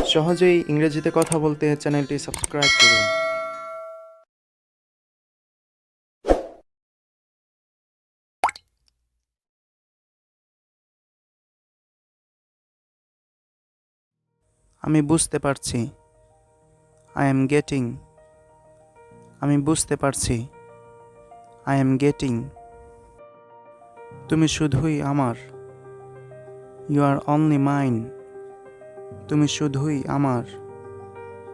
সহজেই ইংরেজিতে কথা বলতে চ্যানেলটি সাবস্ক্রাইব করুন। আমি বুঝতে পারছি। I am getting. আমি বুঝতে পারছি। I am getting. তুমি শুধুই আমার। You are only mine. তুমি শুধুই আমার।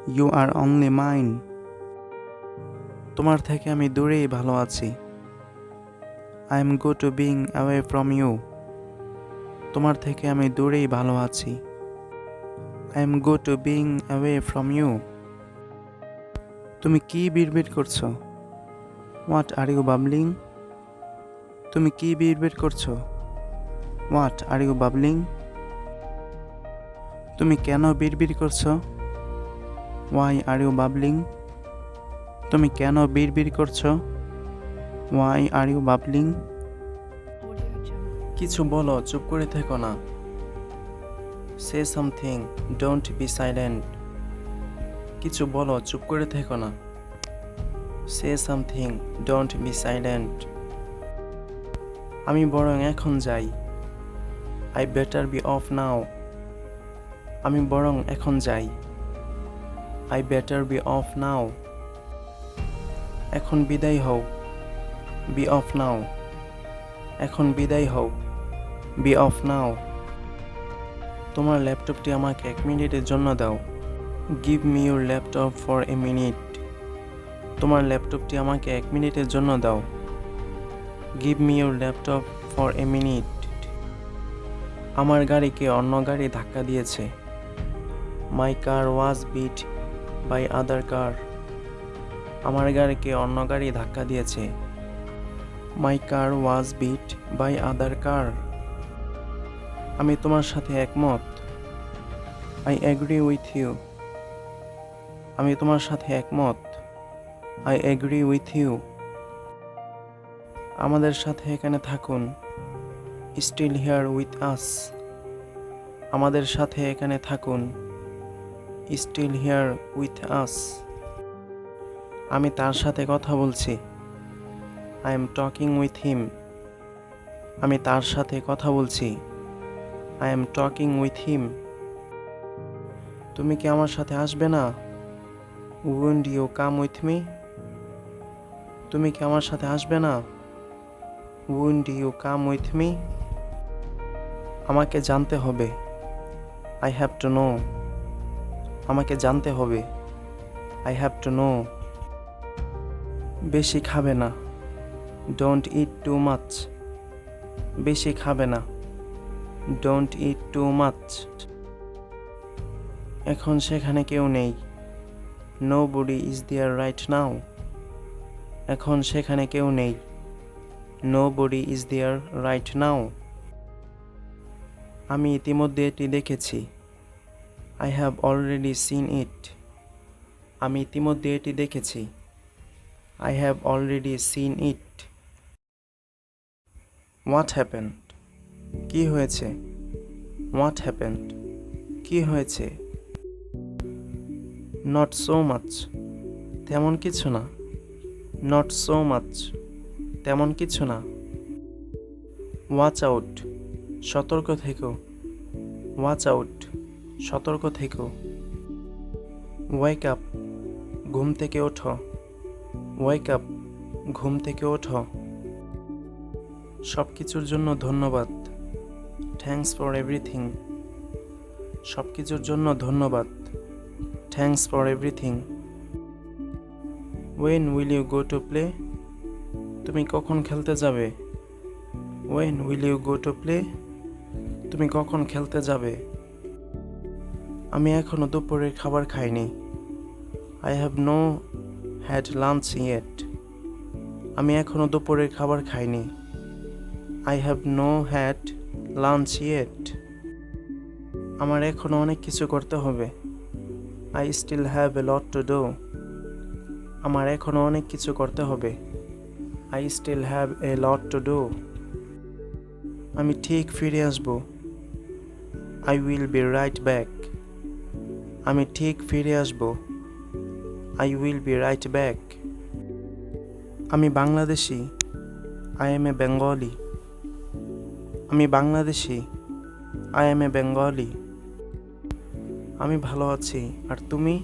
You are only mine. তোমার থেকে আমি দূরেই ভালো আছি। I am go to being away from you. তোমার থেকে আমি দূরেই ভালো আছি। I am go to being away from you. তুমি কি বিড়বিড় করছো? What are you babbling? তুমি কি বিড়বিড় করছো? What are you babbling? তুমি কেন বিড়বিড় করছো? Y R you babbling? তুমি কেন বিড়বিড় করছো? ওয়াই আর ইউ বাবলিং? কিছু বলো, চুপ করে থেকো না। Say something, don't be silent. কিছু বলো, চুপ করে থেকো না। Say something, don't be silent. আমি বরং এখন যাই। আই বেটার বি অফ নাও। আমি বরং এখন যাই। আই বেটার বি অফ নাও। এখন বিদায় হও। বি অফ নাও। এখন বিদায় হও। বি অফ নাও। তোমার ল্যাপটপটি আমাকে 1 মিনিটের জন্য দাও। Give me your laptop for a minute. তোমার ল্যাপটপটি আমাকে 1 মিনিটের জন্য দাও। Give me your laptop for a minute. আমার গাড়িকে অন্য গাড়ি ধাক্কা দিয়েছে। My car was bit by other car. আমার গাড়িকে অন্য গাড়ি ধাক্কা দিয়েছে। My car was bit by other car. আমি তোমার সাথে একমত। I agree with you. আমি তোমার সাথে একমত। I agree with you. আমাদের সাথে এখানে থাকুন। Still here with us. আমাদের সাথে এখানে থাকুন। Still here with us. আমি তার সাথে কথা বলছি। I am talking with him. আমি তার সাথে কথা বলছি। I am talking with him. তুমি কি আমার সাথে আসবে না? Would you come with me? তুমি কি আমার সাথে আসবে না? Would you come with me? আমাকে জানতে হবে। I have to know. আমাকে জানতে হবে। I have to no. বেশি খাবে না। Don't eat too much. বেশি খাবে না। Don't eat too much. এখন সেখানে কেউ নেই। Nobody is there right now. এখন সেখানে কেউ নেই। Nobody is there right now. আমি ইতিমধ্যে এটি দেখেছি। I have already seen it. আমি ইতিমধ্যে এটি দেখেছি। I have already seen it. What happened? কি হয়েছে? What happened? কি হয়েছে? Not so much. তেমন কিছু না। Not so much. তেমন কিছু না। Watch out. সতর্ক থেকো। Watch out. সতর্ক থেকো। Wake up. ঘুম থেকে ওঠো। Wake up. ঘুম থেকে ওঠো। সব কিছুর জন্য ধন্যবাদ। Thanks for everything. সব কিছুর জন্য ধন্যবাদ। Thanks for everything. When will you go to play? তুমি কখন খেলতে যাবে? When will you go to play? তুমি কখন খেলতে যাবে? আমি এখনো দুপুরের খাবার খাইনি। I have no had lunch yet. আমি এখনো দুপুরের খাবার খাইনি। I have no had lunch yet. আমার এখনো অনেক কিছু করতে হবে। I still have a lot to do. আমার এখনো অনেক কিছু করতে হবে। I still have a lot to do. আমি ঠিক ফিরে আসব। I will be right back. আমি ঠিক ফিরে আসব। I will be right back. আমি Bangladeshi. I am a Bengali. আমি Bangladeshi. I am a Bengali. আমি ভালো আছি, আর তুমি?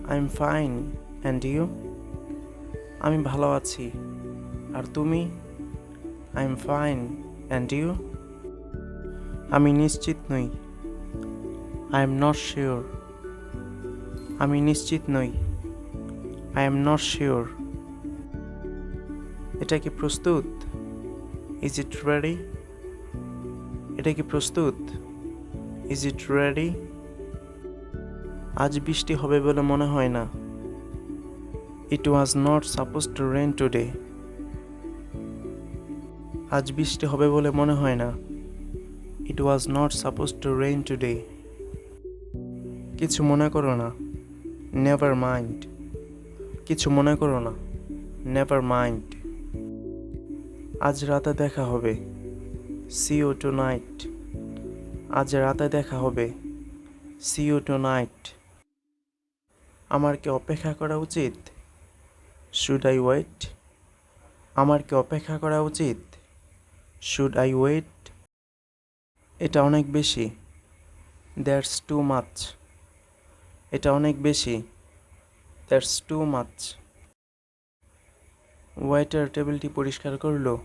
I am fine. And you? আমি ভালো আছি, আর তুমি? I am fine. And you? আমি নিশ্চিত নই। I am not sure. আমি নিশ্চিত নই। I am not sure. এটা কি প্রস্তুত? Is it ready? এটা কি প্রস্তুত? Is it ready? আজ বৃষ্টি হবে বলে মনে হয় না। It was not supposed to rain today. আজ বৃষ্টি হবে বলে মনে হয় না। It was not supposed to rain today. কিছু মনে করো না। Never mind. কিছু মনে করো না। Never mind. আজ রাতে দেখা হবে। See you tonight. আজ রাতে দেখা হবে। See you tonight. আমার কি অপেক্ষা করা উচিত? Should I wait? আমার কি অপেক্ষা করা উচিত? Should I wait? এটা অনেক বেশি। That's too much. এটা অনেক বেশি। That's too much. ওয়েটার টেবিলটি পরিষ্কার করলো।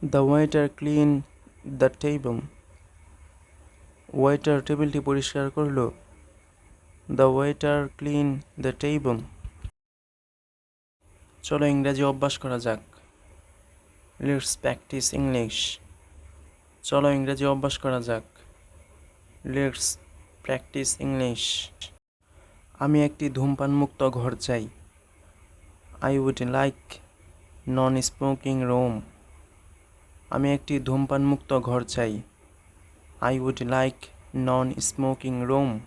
The waiter cleaned the table. Waiter টেবিলটি পরিষ্কার করলো। The waiter cleaned the table. চলো ইংরেজি অভ্যাস করা যাক। Let's practice English. চলো ইংরেজি অভ্যাস করা যাক। Let's practice English. আমি একটি ধূমপানমুক্ত ঘর চাই। I would like non-smoking room. আমি একটি ধূমপানমুক্ত ঘর চাই। I would like non-smoking room.